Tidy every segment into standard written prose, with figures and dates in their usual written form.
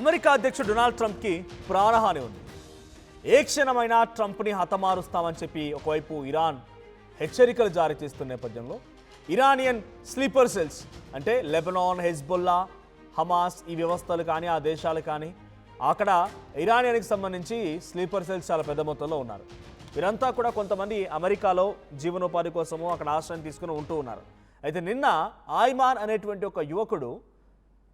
America అధ్యక్షుడు Donald ట్రంప్కి ప్రాణహాని ఉంది. ఏ క్షణమైనా ట్రంప్ని హతమారుస్తామని చెప్పి ఒకవైపు ఇరాన్ హెచ్చరికలు జారీ చేస్తున్న నేపథ్యంలో ఇరానియన్ స్లీపర్ సెల్స్ అంటే లెబనాన్, హెజ్బొల్లా, హమాస్ ఈ వ్యవస్థలు కానీ ఆ దేశాలు కానీ అక్కడ ఇరానియన్కి సంబంధించి స్లీపర్ సెల్స్ చాలా పెద్ద మొత్తంలో ఉన్నారు. వీరంతా కూడా కొంతమంది అమెరికాలో జీవనోపాధి కోసము అక్కడ ఆశ్రయం తీసుకుని ఉంటూ ఉన్నారు. అయితే నిన్న ఆయమాన్ అనేటువంటి ఒక యువకుడు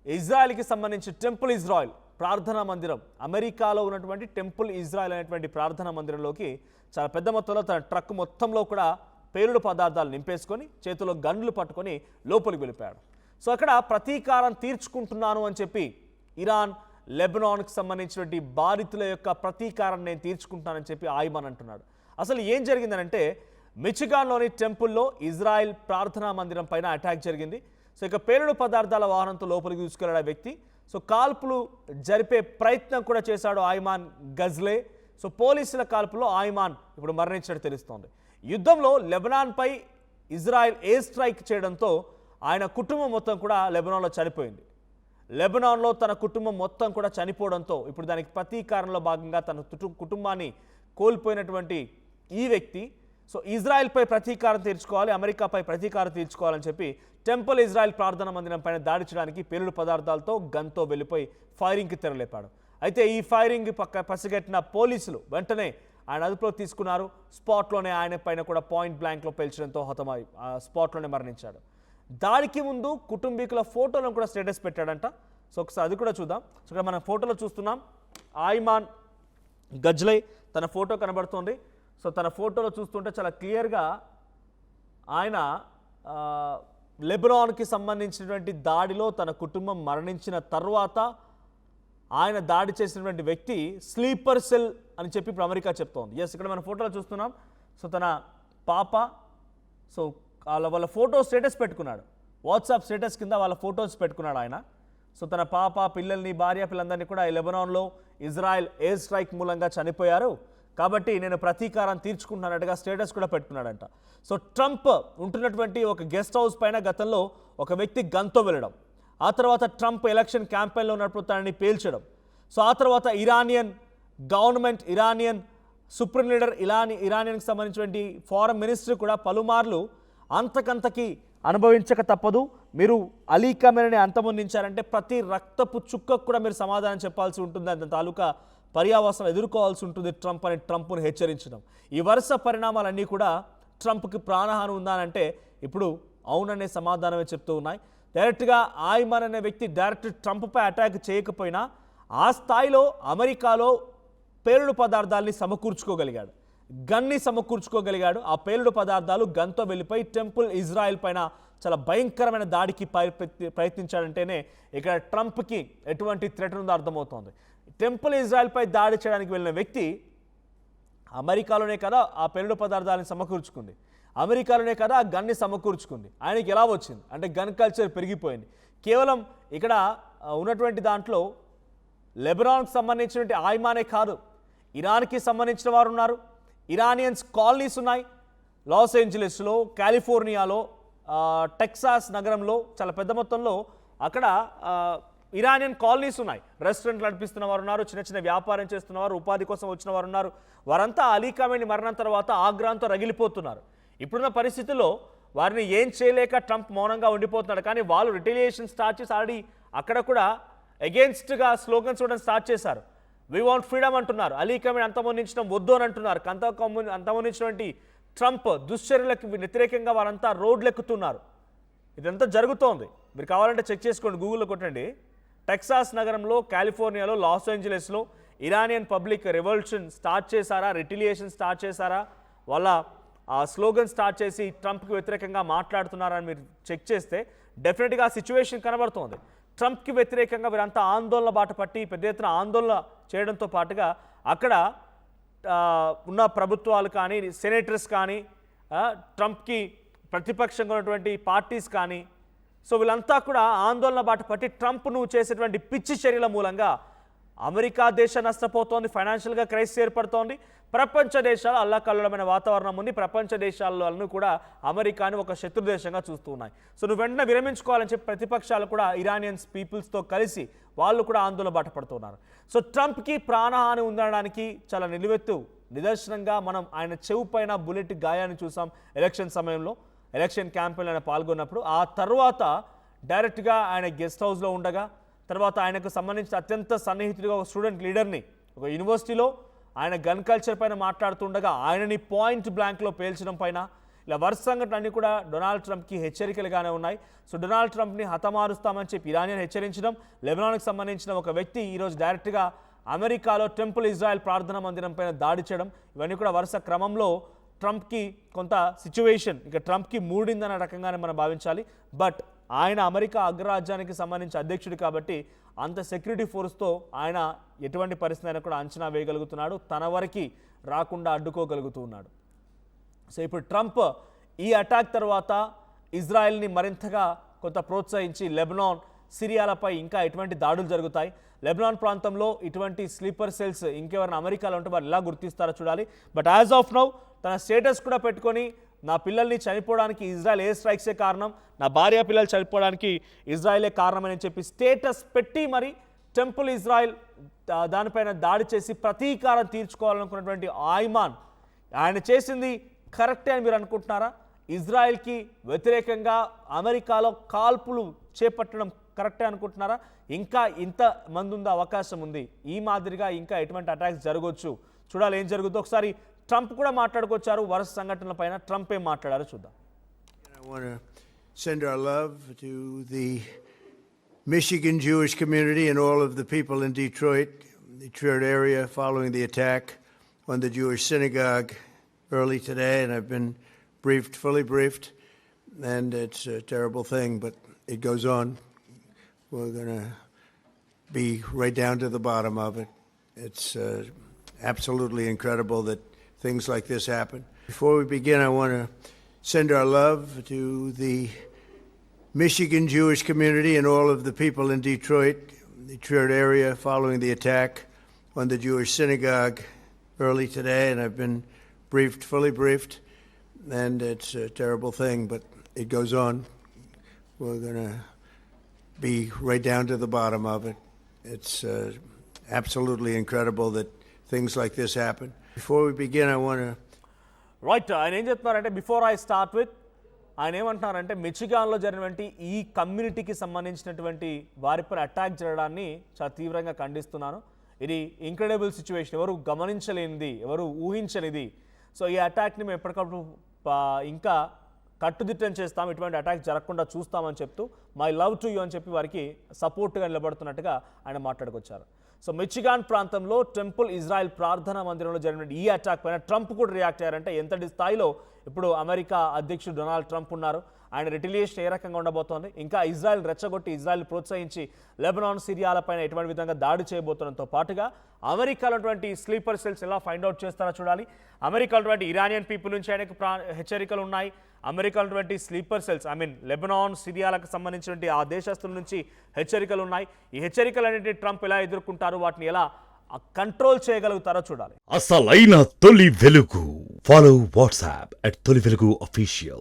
ఇజ్రాయెల్కి సంబంధించి టెంపుల్ ఇజ్రాయెల్ ప్రార్థనా మందిరం, అమెరికాలో ఉన్నటువంటి టెంపుల్ ఇజ్రాయెల్ అనేటువంటి ప్రార్థనా మందిరంలోకి చాలా పెద్ద మొత్తంలో తన ట్రక్ మొత్తంలో కూడా పేలుడు పదార్థాలు నింపేసుకొని చేతిలో గన్లు పట్టుకొని లోపలికి వెళ్ళిపోయాడు. సో అక్కడ ప్రతీకారం తీర్చుకుంటున్నాను అని చెప్పి ఇరాన్ లెబనాన్కి సంబంధించినటువంటి బాధితుల యొక్క ప్రతీకారం నేను తీర్చుకుంటున్నానని చెప్పి ఆయమాన్ అంటున్నాడు. అసలు ఏం జరిగిందనంటే మిచిగాన్లోని టెంపుల్లో ఇజ్రాయెల్ ప్రార్థనా మందిరం పైన అటాక్ జరిగింది. సో ఇక పేలుడు పదార్థాల వాహనంతో లోపలికి తీసుకెళ్లాడు వ్యక్తి. సో కాల్పులు జరిపే ప్రయత్నం కూడా చేశాడు ఆయమాన్ గజ్లే. సో పోలీసుల కాల్పులో ఆయమాన్ ఇప్పుడు మరణించినట్టు తెలుస్తోంది. యుద్ధంలో లెబనాన్పై ఇజ్రాయెల్ ఎయిర్ స్ట్రైక్ చేయడంతో ఆయన కుటుంబం మొత్తం కూడా లెబనాన్లో చనిపోయింది. లెబనాన్లో తన కుటుంబం మొత్తం కూడా చనిపోవడంతో ఇప్పుడు దానికి ప్రతీకారంలో భాగంగా తన కుటుంబాన్ని కోల్పోయినటువంటి ఈ వ్యక్తి సో ఇజ్రాయెల్పై ప్రతీకారం తీర్చుకోవాలి, అమెరికాపై ప్రతీకారం తీర్చుకోవాలని చెప్పి టెంపుల్ ఇజ్రాయెల్ ప్రార్థనా మందిరం పైన దాడి చేయడానికి పేలుడు పదార్థాలతో గన్తో వెళ్ళిపోయి ఫైరింగ్కి తెరలేపాడు. అయితే ఈ ఫైరింగ్ పసిగట్టిన పోలీసులు వెంటనే ఆయన అదుపులో తీసుకున్నారు. స్పాట్లోనే ఆయన పైన కూడా పాయింట్ బ్లాంక్లో పేల్చడంతో హతమై స్పాట్లోనే మరణించాడు. దాడికి ముందు కుటుంబీకుల ఫోటోలను కూడా స్టేటస్ పెట్టాడంట. సో ఒకసారి అది కూడా చూద్దాం. సో ఇక్కడ మనం ఫోటోలో చూస్తున్నాం ఆయమాన్ గజ్లే తన ఫోటో కనబడుతోంది. సో తన ఫోటోలో చూస్తుంటే చాలా క్లియర్గా ఆయన లెబనాన్కి సంబంధించినటువంటి దాడిలో తన కుటుంబం మరణించిన తర్వాత ఆయన దాడి చేసినటువంటి వ్యక్తి స్లీపర్ సెల్ అని చెప్పి ఇప్పుడు అమెరికా చెప్తోంది. ఎస్, ఇక్కడ మన ఫోటోలో చూస్తున్నాం. సో తన పాప సో వాళ్ళ ఫోటో స్టేటస్ పెట్టుకున్నాడు. వాట్సాప్ స్టేటస్ కింద వాళ్ళ ఫొటోస్ పెట్టుకున్నాడు ఆయన. సో తన పాప, పిల్లల్ని, భార్య, పిల్లలందరినీ కూడా ఈ లెబనాన్లో ఇజ్రాయెల్ ఎయిర్ స్ట్రైక్ మూలంగా చనిపోయారు కాబట్టి నేను ప్రతీకారం తీర్చుకుంటున్నట్టుగా స్టేటస్ కూడా పెట్టుకున్నాడంట. సో ట్రంప్ ఉంటున్నటువంటి ఒక గెస్ట్ హౌస్ పైన గతంలో ఒక వ్యక్తి గన్తో వెళ్ళడం, ఆ తర్వాత ట్రంప్ ఎలక్షన్ క్యాంపెయిన్లో ఉన్నప్పుడు తనని పేల్చడం, సో ఆ తర్వాత Iranian government, Iranian supreme leader, ఇరానియన్కి సంబంధించినటువంటి ఫారెన్ మినిస్టర్ కూడా పలుమార్లు అంతకంతకి అనుభవించక తప్పదు, మీరు అలీ ఖమేనీని అంతమొందించారంటే ప్రతి రక్తపు చుక్కకు కూడా మీరు సమాధానం చెప్పాల్సి ఉంటుంది, అంత తాలూకా పర్యావసనం ఎదుర్కోవాల్సి ఉంటుంది ట్రంప్ అని ట్రంప్ను హెచ్చరించడం. ఈ వరుస పరిణామాలన్నీ కూడా ట్రంప్కి ప్రాణహాని ఉందానంటే ఇప్పుడు అవుననే సమాధానమే చెప్తూ ఉన్నాయి. డైరెక్ట్గా ఆయమాన్ అనే వ్యక్తి డైరెక్ట్ ట్రంప్పై అటాక్ చేయకపోయినా ఆ స్థాయిలో అమెరికాలో పేలుడు పదార్థాలని సమకూర్చుకోగలిగాడు, గన్ని సమకూర్చుకోగలిగాడు. ఆ పేలుడు పదార్థాలు గన్తో వెళ్ళిపోయి టెంపుల్ ఇజ్రాయెల్ పైన చాలా భయంకరమైన దాడికి ప్రయత్నించాడంటేనే ఇక్కడ ట్రంప్కి ఎటువంటి థ్రెట్ ఉందో అర్థమవుతోంది. టెంపుల్ ఇజ్రాయెల్పై దాడి చేయడానికి వెళ్ళిన వ్యక్తి అమెరికాలోనే కదా ఆ పేలుడు పదార్థాలను సమకూర్చుకుంది, అమెరికాలోనే కదా ఆ గన్ని సమకూర్చుకుంది. ఆయనకి ఎలా వచ్చింది అంటే గన్ కల్చర్ పెరిగిపోయింది. కేవలం ఇక్కడ ఉన్నటువంటి దాంట్లో లెబనాన్కి సంబంధించినటువంటి ఆయమానే కాదు, ఇరాన్కి సంబంధించిన వారు ఉన్నారు, ఇరానియన్స్ కాలనీస్ ఉన్నాయి. లాస్ ఏంజలస్లో, కాలిఫోర్నియాలో, టెక్సాస్ నగరంలో చాలా పెద్ద మొత్తంలో అక్కడ ఇరానియన్ కాలనీస్ ఉన్నాయి. రెస్టారెంట్లు నడిపిస్తున్న వారు ఉన్నారు, చిన్న చిన్న వ్యాపారం చేస్తున్న వారు, ఉపాధి కోసం వచ్చిన వారు ఉన్నారు. వారంతా అలీ ఖమేనీ మరణం తర్వాత ఆగ్రహంతో రగిలిపోతున్నారు. ఇప్పుడున్న పరిస్థితుల్లో వారిని ఏం చేయలేక ట్రంప్ మౌనంగా ఉండిపోతున్నాడు. కానీ వాళ్ళు రిటలియేషన్ స్టార్ట్ చేసి ఆల్రెడీ అక్కడ కూడా అగేన్స్ట్గా స్లోగన్స్ ఇవ్వడం స్టార్ట్ చేశారు. వీ వాంట్ ఫ్రీడమ్ అంటున్నారు, అలీ ఖమేనీ అంతమొందించడం వద్దు అని అంటున్నారు. అంతమొందించినటువంటి ట్రంప్ దుశ్చర్యలకు వ్యతిరేకంగా వారంతా రోడ్లెక్కుతున్నారు. ఇదంతా జరుగుతోంది. మీరు కావాలంటే చెక్ చేసుకోండి, గూగుల్లో కొట్టండి. టెక్సాస్ నగరంలో, కాలిఫోర్నియాలో, లాస్ ఏంజలస్లో ఇరానియన్ పబ్లిక్ రెవల్యూషన్ స్టార్ట్ చేశారా, రిటిలియేషన్ స్టార్ట్ చేశారా, వాళ్ళ ఆ స్లోగన్ స్టార్ట్ చేసి ట్రంప్కి వ్యతిరేకంగా మాట్లాడుతున్నారని మీరు చెక్ చేస్తే డెఫినెట్గా ఆ సిచ్యువేషన్ కనబడుతోంది. ట్రంప్కి వ్యతిరేకంగా వీరంతా ఆందోళన బాట పట్టి పెద్ద ఎత్తున ఆందోళన చేయడంతో పాటుగా అక్కడ ఉన్న ప్రభుత్వాలు కానీ, సెనేటర్స్ కానీ, ట్రంప్కి ప్రతిపక్షంగా ఉన్నటువంటి పార్టీస్ కానీ, సో వీళ్ళంతా కూడా ఆందోళన బాట పట్టి ట్రంప్ను చేసేటువంటి పిచ్చి చర్యల మూలంగా అమెరికా దేశం నష్టపోతోంది, ఫైనాన్షియల్గా క్రైసిస్ ఏర్పడుతోంది. ప్రపంచ దేశాలు అల్లకల్లోలమైన వాతావరణం ఉంది. ప్రపంచ దేశాలను కూడా అమెరికాని ఒక శత్రు దేశంగా చూస్తూ ఉన్నాయి. సో నువ్వు వెంటనే విరమించుకోవాలని చెప్పి ప్రతిపక్షాలు కూడా ఇరానియన్స్ పీపుల్స్తో కలిసి వాళ్ళు కూడా ఆందోళన బాట పడుతున్నారు. సో ట్రంప్కి ప్రాణహాని ఉండడానికి చాలా నిలువెత్తు నిదర్శనంగా మనం ఆయన చెవు పైన బుల్లెట్ గాయాన్ని చూసాం ఎలక్షన్ సమయంలో. ఎలక్షన్ క్యాంపెయిన్ ఆయన పాల్గొన్నప్పుడు ఆ తర్వాత డైరెక్ట్గా ఆయన గెస్ట్ హౌస్లో ఉండగా, తర్వాత ఆయనకు సంబంధించిన అత్యంత సన్నిహితుడిగా ఒక స్టూడెంట్ లీడర్ని ఒక యూనివర్సిటీలో ఆయన గన్ కల్చర్ పైన మాట్లాడుతుండగా ఆయనని పాయింట్ బ్లాంక్లో పేల్చడం పైన ఇలా వరుస సంఘటనలన్నీ కూడా డొనాల్డ్ ట్రంప్కి హెచ్చరికలుగానే ఉన్నాయి. సో డొనాల్డ్ ట్రంప్ని హతమారుస్తామని చెప్పి ఇరానియన్ హెచ్చరించడం, లెబనాన్కి సంబంధించిన ఒక వ్యక్తి ఈరోజు డైరెక్ట్గా అమెరికాలో టెంపుల్ ఇజ్రాయెల్ ప్రార్థనా మందిరం పైన దాడి చేయడం, ఇవన్నీ కూడా వరుస క్రమంలో ట్రంప్కి కొంత సిచ్యువేషన్ ఇక ట్రంప్కి మూడిందన్న రకంగానే మనం భావించాలి. బట్ ఆయన అమెరికా అగ్రరాజ్యానికి సంబంధించి అధ్యక్షుడు కాబట్టి అంత సెక్యూరిటీ ఫోర్స్తో ఆయన ఎటువంటి పరిస్థితి అయినా కూడా అంచనా వేయగలుగుతున్నాడు, తన వరకు రాకుండా అడ్డుకోగలుగుతూ ఉన్నాడు. సో ఇప్పుడు ట్రంప్ ఈ అటాక్ తర్వాత ఇజ్రాయెల్ని మరింతగా కొంత ప్రోత్సహించి లెబనాన్, సిరియాలపై ఇంకా ఎటువంటి దాడులు జరుగుతాయి, లెబనాన్ ప్రాంతంలో ఇటువంటి స్లీపర్ సెల్స్ ఇంకెవరైనా అమెరికాలో ఉంటే వారు ఎలా గుర్తిస్తారో చూడాలి. బట్ యాజ్ ఆఫ్ నౌ తన స్టేటస్ కూడా పెట్టుకొని నా పిల్లల్ని చనిపోవడానికి ఇజ్రాయెల్ ఎయిర్ స్ట్రైక్సే కారణం, నా భార్య పిల్లలు చనిపోవడానికి ఇజ్రాయెలే కారణమని చెప్పి స్టేటస్ పెట్టి మరి టెంపుల్ ఇజ్రాయెల్ దానిపైన దాడి చేసి ప్రతీకారం తీర్చుకోవాలనుకున్నటువంటి ఆయమాన్ ఆయన చేసింది కరెక్టే అని మీరు అనుకుంటున్నారా? ఇజ్రాయెల్కి వ్యతిరేకంగా అమెరికాలో కాల్పులు చేపట్టడం కరెక్టే అనుకుంటున్నారా? ఇంకా ఇంత మంది ఉందా అవకాశం ఉంది, ఈ మాదిరిగా ఇంకా ఎటువంటి అటాక్స్ జరగవచ్చు, చూడాలి ఏం జరుగుతుందో. ఒకసారి ట్రంప్ కూడా మాట్లాడుకొచ్చారు వరుస సంఘటనల పైన. ట్రంప్ ఏం మాట్లాడారో చూద్దాం. I want to send our love to the Michigan Jewish community and all of the people in Detroit area following the attack on the Jewish synagogue early today, and I've been fully briefed, and it's a terrible thing, but it goes on. We're going to be right down to the bottom of it. It's absolutely incredible that things like this happen. Before we begin, I want to send our love to the Michigan Jewish community and all of the people in Detroit area following the attack on the Jewish synagogue early today, and I've been fully briefed, and it's a terrible thing, but it goes on. We're going to be right down to the bottom of it. It's absolutely incredible that things like this happen. Before we begin, I want to right, ఆయన ఏం చెప్తున్నారంటే before I start with ఆయన ఏమంటున్నారంటే మిచిగాన్లో జరిగినటువంటి ఈ కమ్యూనిటీకి సంబంధించినటువంటి వారిపై అటాక్ జరగడాన్ని చాలా తీవ్రంగా ఖండిస్తున్నాను. ఇది ఇంక్రెడిబుల్ సిచ్యువేషన్, ఎవరు గమనించలేనిది, ఎవరు ఊహించనిది. సో ఈ అటాక్ని మేము ఎప్పటికప్పుడు ఇంకా కట్టుదిట్టం చేస్తాం, ఇటువంటి అటాక్ జరగకుండా చూస్తామని చెప్తూ మై లవ్ టు యూ అని చెప్పి వారికి సపోర్ట్గా నిలబడుతున్నట్టుగా ఆయన మాట్లాడుకొచ్చారు. సో మిచిగాన్ ప్రాంతంలో టెంపుల్ ఇజ్రాయెల్ ప్రార్థనా మందిరంలో జరిగిన ఈ అటాక్ పైన ట్రంప్ కూడా రియాక్ట్ అయ్యారంటే ఎంతటి స్థాయిలో ఇప్పుడు అమెరికా అధ్యక్షుడు డొనాల్డ్ ట్రంప్ ఉన్నారు, ఆయన రిటిలియేషన్ ఏ రకంగా ఉండబోతోంది, ఇంకా ఇజ్రాయెల్ రెచ్చగొట్టి ఇజ్రాయెల్ ప్రోత్సహించి లెబనాన్, సిరియాలపైన ఎటువంటి విధంగా దాడి చేయబోతుండటంతో పాటుగా అమెరికాలో స్లీపర్ సెల్స్ ఎలా ఫైండ్ అవుట్ చేస్తారో చూడాలి. అమెరికాలో ఇరానియన్ పీపుల్ నుంచి ఆయనకు హెచ్చరికలు ఉన్నాయి, అమెరికాలో స్లీపర్ సెల్స్ లెబనాన్, సిరియాలకు సంబంధించినటువంటి ఆ దేశస్తుల నుంచి హెచ్చరికలు ఉన్నాయి. ఈ హెచ్చరికలు అనేవి ట్రంప్ ఎలా ఎదుర్కొంటారు, వాటిని ఎలా కంట్రోల్ చేయగలుగుతారో చూడాలి. అసలైన తొలి వెలుగు. ఫాలో వాట్సాప్ @తొలి వెలుగు official.